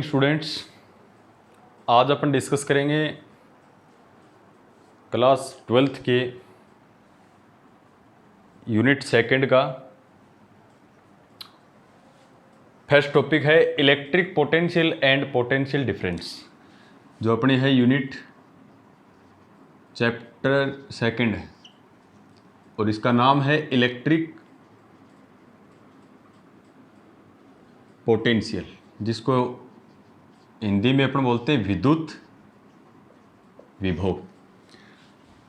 Morning students. आज अपन discuss करेंगे class 12th के यूनिट सेकंड का फर्स्ट टॉपिक है electric potential and potential difference, जो अपनी है यूनिट चैप्टर सेकंड है और इसका नाम है इलेक्ट्रिक पोटेंशियल, जिसको हिंदी में अपन बोलते हैं विद्युत विभव,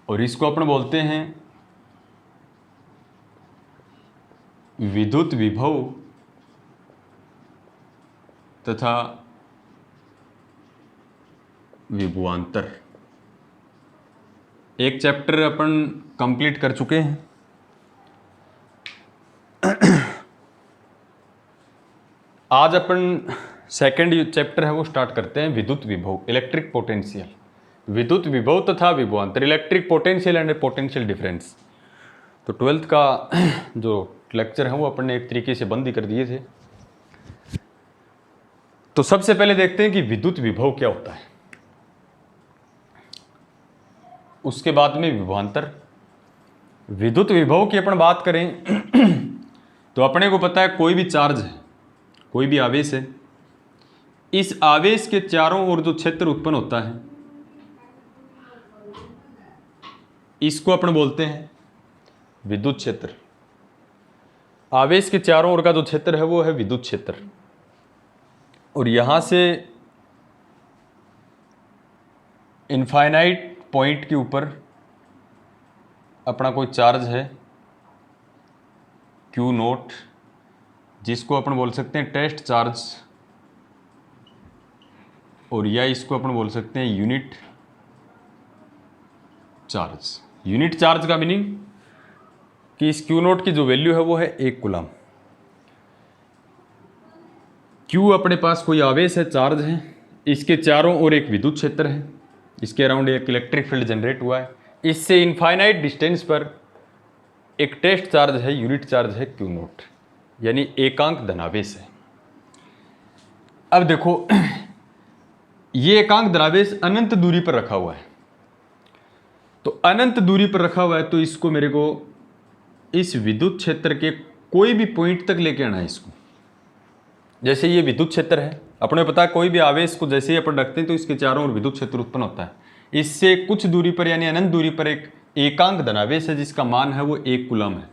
और इसको अपन बोलते हैं विद्युत विभव तथा विभवांतर। एक चैप्टर अपन कंप्लीट कर चुके हैं। आज अपन सेकंड चैप्टर है वो स्टार्ट करते हैं, विद्युत विभव, इलेक्ट्रिक पोटेंशियल, विद्युत विभव तथा विभवांतर, electric potential and potential difference. तो 12th का जो लेक्चर है वो अपन ने एक तरीके से बंद ही कर दिए थे। तो सबसे पहले देखते हैं कि विद्युत विभव क्या होता है, उसके बाद में विभवांतर। विद्युत विभव की अपन बात करें तो अपने को पता है कोई भी चार्ज है, कोई भी आवेश है, इस आवेश के चारों ओर जो क्षेत्र उत्पन्न होता है इसको अपन बोलते हैं विद्युत क्षेत्र। आवेश के चारों ओर का जो क्षेत्र है वो है विद्युत क्षेत्र। और यहां से इनफाइनाइट पॉइंट के ऊपर अपना कोई चार्ज है Q नोट, जिसको अपन बोल सकते हैं टेस्ट चार्ज, और या इसको अपन बोल सकते हैं यूनिट चार्ज। यूनिट चार्ज का मीनिंग कि इस Q नोट की जो वैल्यू है वो है 1 कूलम। Q अपने पास कोई आवेश है, चार्ज है, इसके चारों ओर एक विद्युत क्षेत्र है, इसके अराउंड एक इलेक्ट्रिक फील्ड जनरेट हुआ है, इससे इनफाइनाइट डिस्टेंस पर एक टेस्ट चार्ज है, यूनिट चार्ज है Q नोट, यानी एकांक धनावेश है। अब देखो ये एकांक धनावेश अनंत दूरी पर रखा हुआ है, तो अनंत दूरी पर रखा हुआ है तो इसको मेरे को इस विद्युत क्षेत्र के कोई भी पॉइंट तक लेके आना है। इसको जैसे ये विद्युत क्षेत्र है, अपने पता है कोई भी आवेश को जैसे ही अपन रखते हैं तो इसके चारों ओर विद्युत क्षेत्र उत्पन्न होता है। इससे कुछ दूरी पर यानी अनंत दूरी पर एक एकांक धनावेश है जिसका मान है वो 1 कूलम है,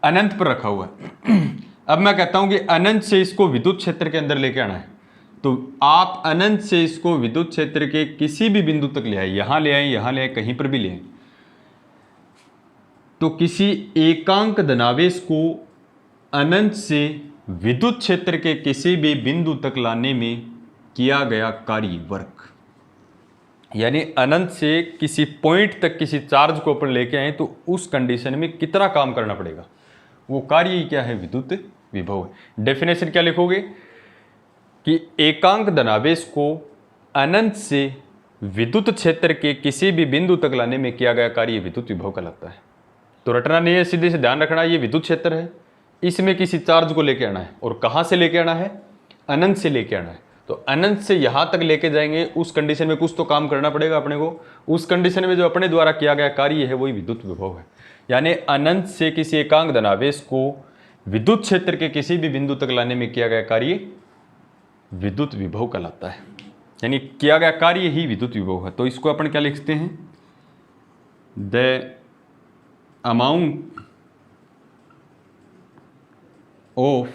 अनंत पर रखा हुआ है। अब मैं कहता हूं कि अनंत से इसको विद्युत क्षेत्र के अंदर लेके आना है, तो आप अनंत से इसको विद्युत क्षेत्र के किसी भी बिंदु तक ले आए, यहां ले आए, यहां ले आए, कहीं पर भी ले आए, तो किसी एकांक धनावेश को अनंत से विद्युत क्षेत्र के किसी भी बिंदु तक लाने में किया गया कार्य वर्क, यानी अनंत से किसी पॉइंट तक किसी चार्ज को अपन लेके आए तो उस कंडीशन में कितना काम करना पड़ेगा, वो कार्य ही क्या है, विद्युत विभव है। डेफिनेशन क्या लिखोगे कि एकांक धनावेश को अनंत से विद्युत क्षेत्र के किसी भी बिंदु तक लाने में किया गया कार्य विद्युत विभव कहलाता है। तो रटना नहीं है, सीधे से ध्यान रखना, ये विद्युत क्षेत्र है, इसमें किसी चार्ज को लेके आना है, और कहां से लेके आना है, अनंत से लेके आना है। तो अनंत से यहां तक लेके जाएंगे, उस कंडीशन में कुछ तो काम करना पड़ेगा अपने को, उस कंडीशन में जो अपने द्वारा किया गया कार्य है वही विद्युत विभव है। यानी अनंत से किसी एकांक धनावेश को विद्युत क्षेत्र के किसी भी बिंदु तक लाने में किया गया कार्य विद्युत विभव कहलाता है, यानी किया गया कार्य ही विद्युत विभव है। तो इसको अपन क्या लिखते हैं, the amount of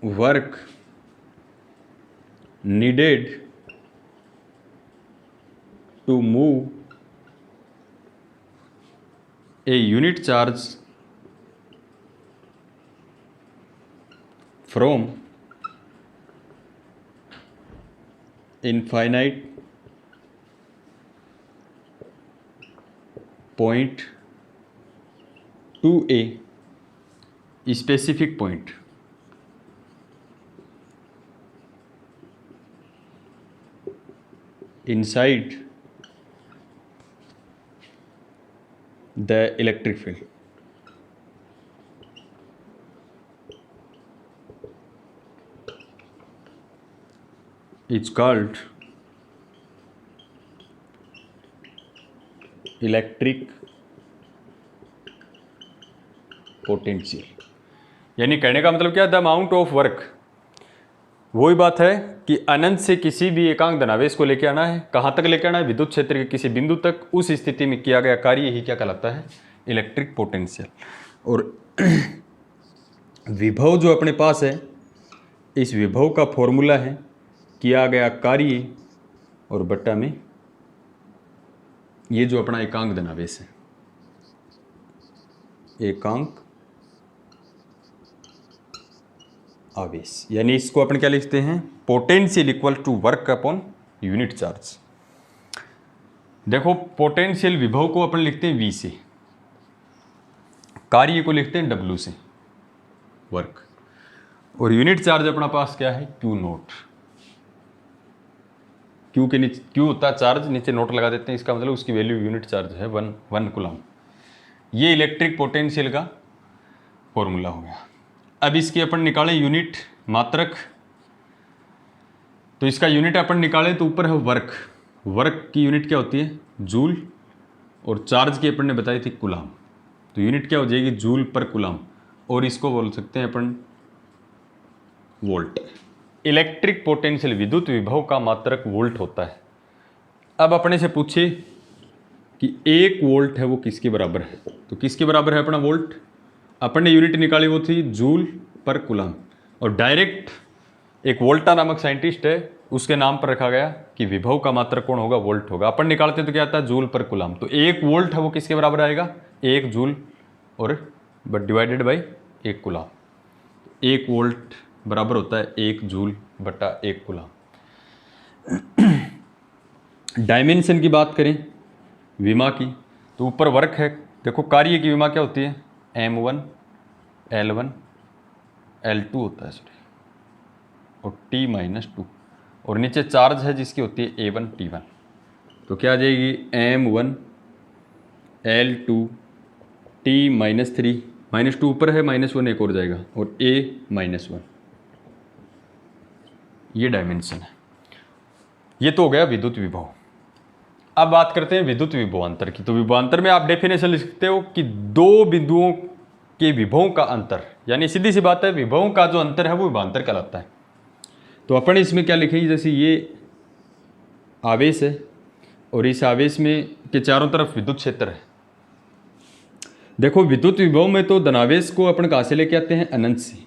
work needed to move a unit charge from infinite point to a specific point inside the electric field. Is called electric potential. यानी कहने का मतलब क्या, द अमाउंट ऑफ वर्क, वही बात है कि अनंत से किसी भी एकांक धनावेश को लेकर आना है, कहाँ तक लेकर आना है, विद्युत क्षेत्र के किसी बिंदु तक, उस स्थिति में किया गया कार्य ही क्या कहलाता है, इलेक्ट्रिक पोटेंशियल। और विभव जो अपने पास है, इस विभव का फॉर्मूला है किया गया कार्य और बट्टा में ये जो अपना एकांक धनावेश है, एकांक आवेश। यानी इसको अपन क्या लिखते हैं, potential equal to work upon unit charge. देखो पोटेंशियल विभव को अपन लिखते हैं V से, कार्य को लिखते हैं W से, वर्क, और यूनिट चार्ज अपना पास क्या है, Q नोट। Q के नीचे Q होता है चार्ज, नीचे नोट लगा देते हैं, इसका मतलब उसकी वैल्यू यूनिट चार्ज है 1 कूलम। ये इलेक्ट्रिक पोटेंशियल का फॉर्मूला हो गया। अब इसकी अपन निकालें यूनिट मात्रक, तो इसका यूनिट अपन निकालें तो ऊपर है वर्क, वर्क की यूनिट क्या होती है, जूल, और चार्ज की अपन ने बताई थी कूलम, तो यूनिट क्या हो जाएगी, जूल पर कूलम, और इसको बोल सकते हैं अपन वोल्ट। इलेक्ट्रिक पोटेंशियल विद्युत विभव का मात्रक वोल्ट होता है। अब अपने से पूछे कि 1 वोल्ट है वो किसके बराबर है, तो किसके बराबर है अपना वोल्ट, अपन ने यूनिट निकाली वो थी जूल पर कूलम, और डायरेक्ट एक वोल्टा नामक साइंटिस्ट है उसके नाम पर रखा गया कि विभव का मात्रक कौन होगा, वोल्ट होगा। अपन निकालते तो क्या आता है, जूल पर कूलम, तो 1 वोल्ट है वो किसके बराबर आएगा, 1 जूल और but divided by 1 coulomb. 1 volt बराबर होता है 1 जूल बटा 1 कूलम। डायमेंशन की बात करें विमा की, तो ऊपर वर्क है, देखो कार्य की विमा क्या होती है, M1 L1 L2 होता है सॉरी, और T-2, और नीचे चार्ज है जिसकी होती है A1 T1, तो क्या आ जाएगी M1 L2 T-3, -2 ऊपर है, -1 एक और जाएगा, और A-1। ये डायमेंशन है। ये तो हो गया विद्युत विभव। अब बात करते हैं विद्युत विभवांतर की। तो विभवांतर में आप डेफिनेशन लिख सकते हो कि 2 बिंदुओं के विभवों का अंतर, यानी सीधी सी बात है विभवों का जो अंतर है वो विभवांतर कहलाता है। तो अपन इसमें क्या लिखेंगे, जैसे ये आवेश है और इस आवेश में के चारों तरफ विद्युत क्षेत्र है। देखो विद्युत विभव में तो धनावेश को अपन कहाँ से लेके आते हैं, अनंत से,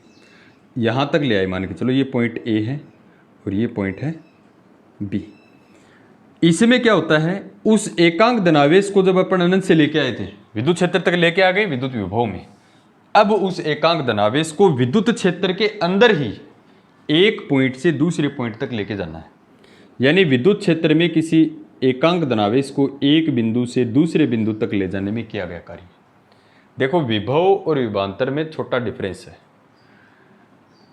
यहाँ तक ले आए, मान के चलो ये पॉइंट A है और ये पॉइंट है B। इसमें क्या होता है, उस एकांक धनावेश को जब अपन अनंत से लेके आए थे, विद्युत क्षेत्र तक लेके आ गए विद्युत विभव में, अब उस एकांक धनावेश को विद्युत क्षेत्र के अंदर ही एक पॉइंट से दूसरे पॉइंट तक लेके जाना है। यानी विद्युत क्षेत्र में किसी एकांक धनावेश को एक बिंदु से दूसरे बिंदु तक ले जाने में किया गया कार्य। देखो विभव और विभवांतर में छोटा डिफरेंस है।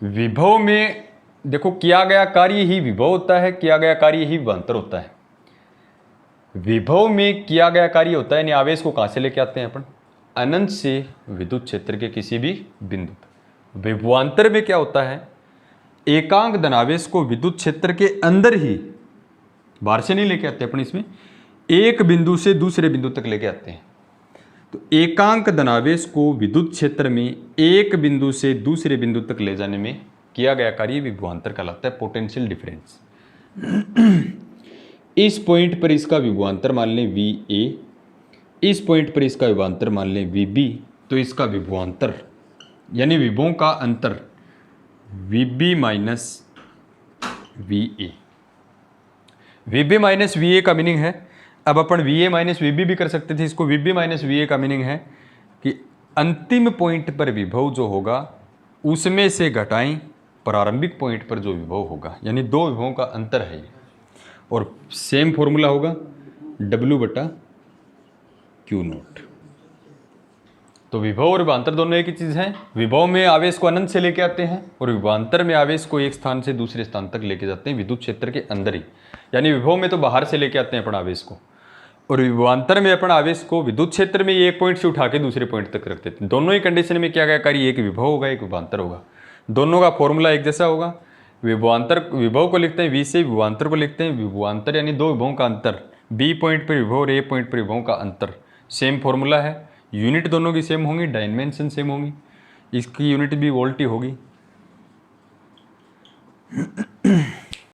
विभव में देखो किया गया कार्य ही विभव होता है, किया गया कार्य ही विभवांतर होता है। विभव में किया गया कार्य होता है, यानी आवेश को कहां से लेके आते हैं अपन, अनंत से विद्युत क्षेत्र के किसी भी बिंदु पर। विभवांतर में क्या होता है, एकांक धनावेश को विद्युत क्षेत्र के अंदर ही, बाहर से नहीं लेके आते अपन, इसमें एक बिंदु से दूसरे बिंदु तक लेके आते हैं। तो एकांक धनावेश को विद्युत क्षेत्र में एक बिंदु से दूसरे बिंदु तक ले जाने में किया गया कार्य विभवांतर कहलाता है, पोटेंशियल डिफरेंस। इस पॉइंट पर इसका विभवांतर मान लें VA, इस पॉइंट पर इसका विभवांतर मान लें VB, तो इसका विभवांतर यानी विभवों का अंतर VB minus VA। VB minus VA का मीनिंग है, अब अपन VA माइनस VB भी कर सकते थे, इसको VB माइनस VA का मीनिंग है कि अंतिम पॉइंट पर विभव जो होगा उसमें से घटाएं प्रारंभिक पॉइंट पर जो विभव होगा, यानी 2 विभवों का अंतर है ये। और सेम फॉर्मूला होगा W बटा Q नोट। तो विभव और विभवांतर दोनों एक ही चीज़ है। विभव में आवेश को अनंत से लेके आते हैं और विभवांतर में आवेश को एक स्थान से दूसरे स्थान तक लेके जाते हैं विद्युत क्षेत्र के अंदर ही। यानी विभव में तो बाहर से लेके आते हैं अपन आवेश को, और विभवांतर में अपन आवेश को विद्युत क्षेत्र में एक पॉइंट से उठा के दूसरे पॉइंट तक रख देते हैं। दोनों ही कंडीशन में क्या गया कार्य, एक विभव होगा एक विभवांतर होगा, दोनों का फॉर्मूला एक जैसा होगा, विभव को लिखते हैं वी से, विभवांतर को लिखते हैं विभवांतर, यानी दो विभवों का अंतर। बी पॉइंट पर विभव और ए पॉइंट पर विभवों का अंतर। सेम फॉर्मूला है, यूनिट दोनों की सेम होंगी, डायमेंशन सेम होंगी, इसकी यूनिट भी वोल्ट ही होगी।